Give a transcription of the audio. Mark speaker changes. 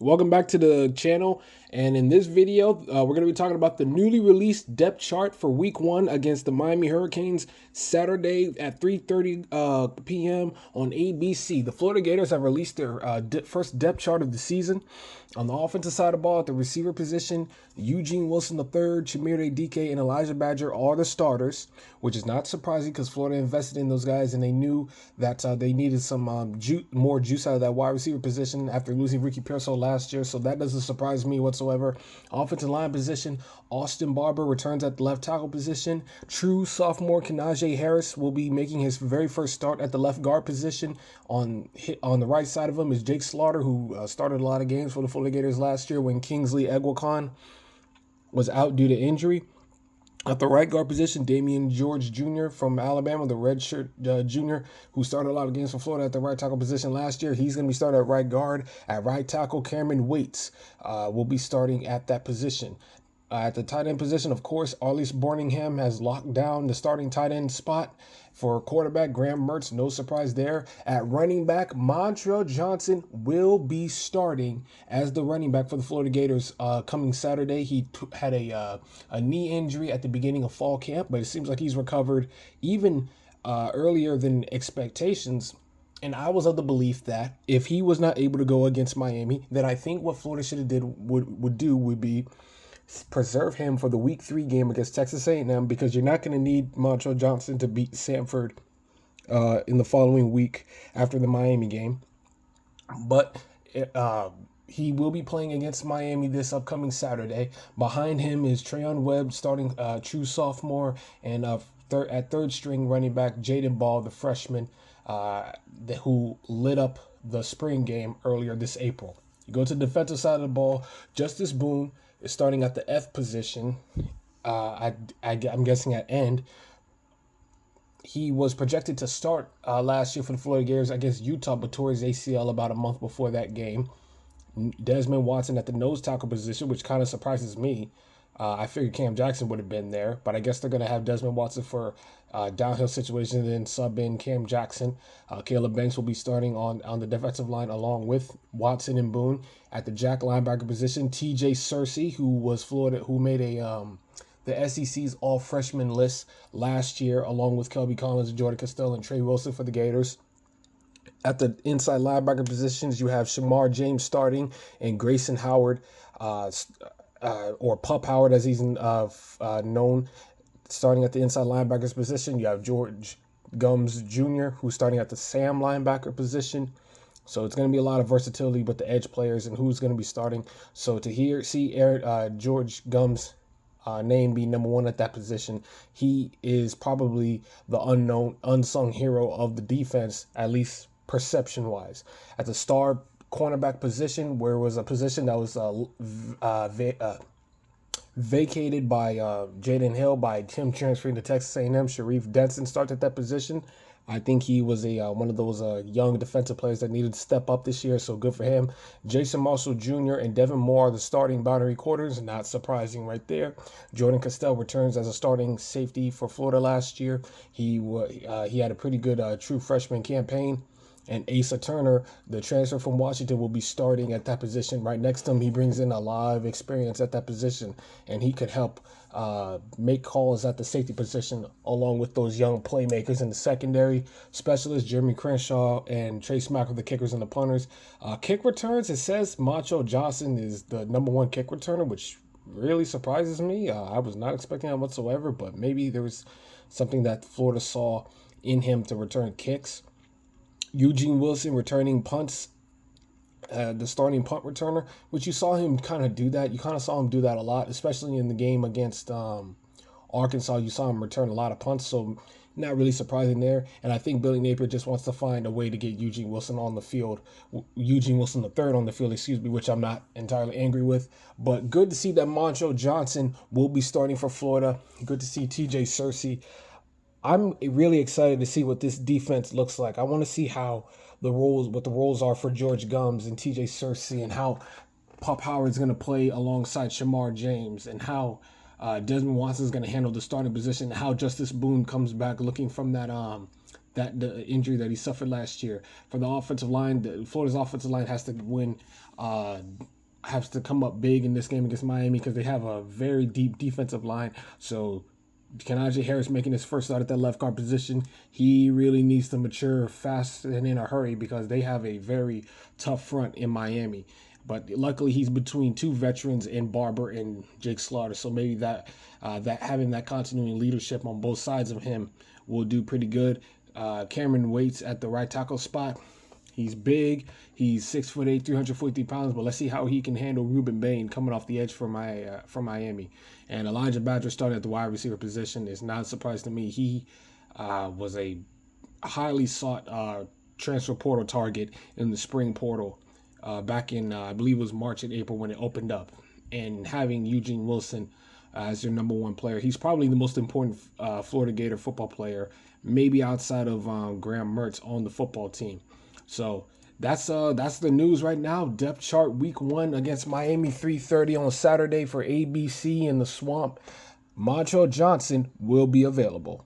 Speaker 1: Welcome back to the channel, and in this video we're going to be talking about the newly released depth chart for week 1 against the Miami Hurricanes Saturday at 3:30 p.m. on ABC. The Florida Gators have released their first depth chart of the season. On the offensive side of the ball, at the receiver position, Eugene Wilson III, Chimere DK, and Elijah Badger are the starters, which is not surprising because Florida invested in those guys and they knew that they needed some more juice out of that wide receiver position after losing Ricky Pearsall last year, so that doesn't surprise me whatsoever. Offensive line position, Austin Barber returns at the left tackle position. True sophomore Kanaje Harris will be making his very first start at the left guard position. On the right side of him is Jake Slaughter, who started a lot of games for the Florida Gators last year when Kingsley Egwakon was out due to injury. At the right guard position, Damian George Jr. from Alabama, the redshirt junior, who started a lot of games for Florida at the right tackle position last year. He's going to be starting at right guard. At right tackle, Cameron Waits will be starting at that position. At the tight end position, of course, Arliss Borningham has locked down the starting tight end spot. For quarterback, Graham Mertz, no surprise there. At running back, Montrell Johnson will be starting as the running back for the Florida Gators coming Saturday. He had a knee injury at the beginning of fall camp, but it seems like he's recovered even earlier than expectations. And I was of the belief that if he was not able to go against Miami, then I think what Florida should have would be preserve him for the week 3 game against Texas A&M, because you're not going to need Montrell Johnson to beat Samford in the following week after the Miami game. But he will be playing against Miami this upcoming Saturday. Behind him is Trayon Webb, starting true sophomore, and at third string running back Jaden Ball, the freshman who lit up the spring game earlier this April. You go to the defensive side of the ball, Justice Boone is starting at the F position. I'm guessing at end. He was projected to start last year for the Florida Gators against Utah, but tore his ACL about a month before that game. Desmond Watson at the nose tackle position, which kind of surprises me. I figured Cam Jackson would have been there, but I guess they're going to have Desmond Watson for downhill situations and then sub in Cam Jackson. Caleb Banks will be starting on the defensive line along with Watson and Boone. At the jack linebacker position, TJ Searcy, who made the SEC's all freshman list last year, along with Kelby Collins, Jordan Castell, and Trey Wilson for the Gators. At the inside linebacker positions, you have Shamar James starting and Grayson Howard, or Pup Howard as he's known, starting at the inside linebackers position. You have George Gums Jr., who's starting at the Sam linebacker position. So it's going to be a lot of versatility with the edge players and who's going to be starting. So to see George Gums' name be number 1 at that position, he is probably the unsung hero of the defense, at least perception-wise. At the star cornerback position, where it was a position that was vacated by Jaden Hill by him transferring to Texas A&M. Sharif Denson starts at that position. I think he was one of those young defensive players that needed to step up this year, so good for him. Jason Marshall Jr. and Devin Moore are the starting boundary quarters, not surprising right there. Jordan Castell returns as a starting safety for Florida last year. He had a pretty good true freshman campaign. And Asa Turner, the transfer from Washington, will be starting at that position. Right next to him, he brings in a lot of experience at that position, and he could help make calls at the safety position along with those young playmakers in the secondary. Specialists Jeremy Crenshaw and Trace Mack are the kickers and the punters. Kick returns, it says Montrell Johnson is the number 1 kick returner, which really surprises me. I was not expecting that whatsoever, but maybe there was something that Florida saw in him to return kicks. Eugene Wilson returning punts, the starting punt returner, which you saw him kind of do that. You kind of saw him do that a lot, especially in the game against Arkansas. You saw him return a lot of punts, so not really surprising there. And I think Billy Napier just wants to find a way to get Eugene Wilson on the field, Eugene Wilson III on the field, which I'm not entirely angry with. But good to see that Montrell Johnson will be starting for Florida. Good to see TJ Searcy. I'm really excited to see what this defense looks like. I want to see what the roles are for George Gums and TJ Searcy, and how Pup Howard's going to play alongside Shamar James, and how Desmond Watson is going to handle the starting position, and how Justice Boone comes back looking from that the injury that he suffered last year. For the offensive line, Florida's offensive line has to win, has to come up big in this game against Miami because they have a very deep defensive line. So Najee Harris making his first start at that left guard position, he really needs to mature fast and in a hurry because they have a very tough front in Miami. But luckily, he's between two veterans in Barber and Jake Slaughter, so maybe that having that continuity leadership on both sides of him will do pretty good. Cameron Waits at the right tackle spot. He's big. He's 6'8", 343 pounds. But let's see how he can handle Ruben Bain coming off the edge from Miami. And Elijah Badger starting at the wide receiver position is not a surprise to me. He was a highly sought transfer portal target in the spring portal back in I believe it was March and April when it opened up. And having Eugene Wilson as your number one player, he's probably the most important Florida Gator football player, maybe outside of Graham Mertz on the football team. So that's the news right now. Depth chart week 1 against Miami, 3:30 on Saturday for ABC in the Swamp. Montrell Johnson will be available.